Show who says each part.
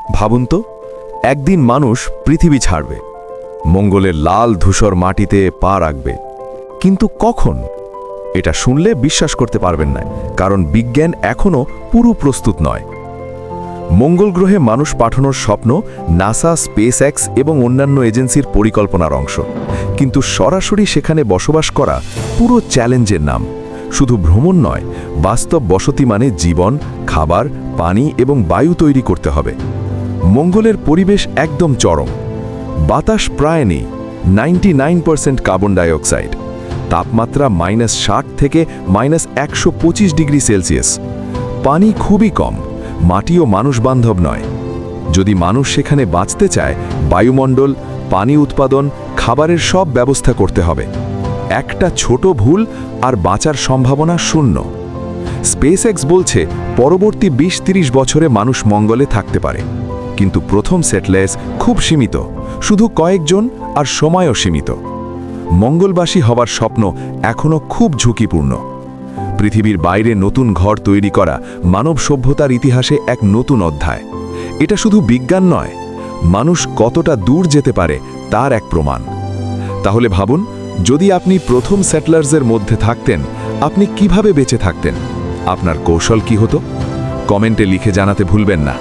Speaker 1: ভাবুন তো, একদিন মানুষ পৃথিবী ছাড়বে, মঙ্গলের লাল ধূসর মাটিতে পা রাখবে, কিন্তু কখন? এটা শুনলে বিশ্বাস করতে পারবেন না, কারণ বিজ্ঞান এখনও পুরো প্রস্তুত নয়। মঙ্গল গ্রহে মানুষ পাঠানোর স্বপ্ন নাসা, স্পেস এক্স এবং অন্যান্য এজেন্সির পরিকল্পনার অংশ, কিন্তু সরাসরি সেখানে বসবাস করা পুরো চ্যালেঞ্জের নাম। শুধু ভ্রমণ নয়, বাস্তব বসতি মানে জীবন, খাবার, পানি এবং বায়ু তৈরি করতে হবে। মঙ্গলের পরিবেশ একদম চরম, বাতাস প্রায় নেই, 99% কার্বন ডাইঅক্সাইড, তাপমাত্রা -60 থেকে -125 ডিগ্রি সেলসিয়াস, পানি খুবই কম, মাটিও মানুষ বান্ধব নয়। যদি মানুষ সেখানে বাঁচতে চায়, বায়ুমণ্ডল, পানি উৎপাদন, খাবারের সব ব্যবস্থা করতে হবে। একটা ছোট ভুল আর বাঁচার সম্ভাবনা শূন্য। স্পেস এক্স বলছে পরবর্তী 20-30 বছরে মানুষ মঙ্গলে থাকতে পারে, কিন্তু প্রথম সেটলেস খুব সীমিত, শুধু কয়েকজন, আর সময়ও সীমিত। মঙ্গলবাসী হবার স্বপ্ন এখনও খুব ঝুঁকিপূর্ণ। পৃথিবীর বাইরে নতুন ঘর তৈরি করা মানব সভ্যতার ইতিহাসে এক নতুন অধ্যায়। এটা শুধু বিজ্ঞান নয়, মানুষ কতটা দূর যেতে পারে তার এক প্রমাণ। তাহলে ভাবুন, যদি আপনি প্রথম সেটলার্সের মধ্যে থাকতেন, আপনি কিভাবে বেঁচে থাকতেন? আপনার কৌশল কি হতো? কমেন্টে লিখে জানাতে ভুলবেন না।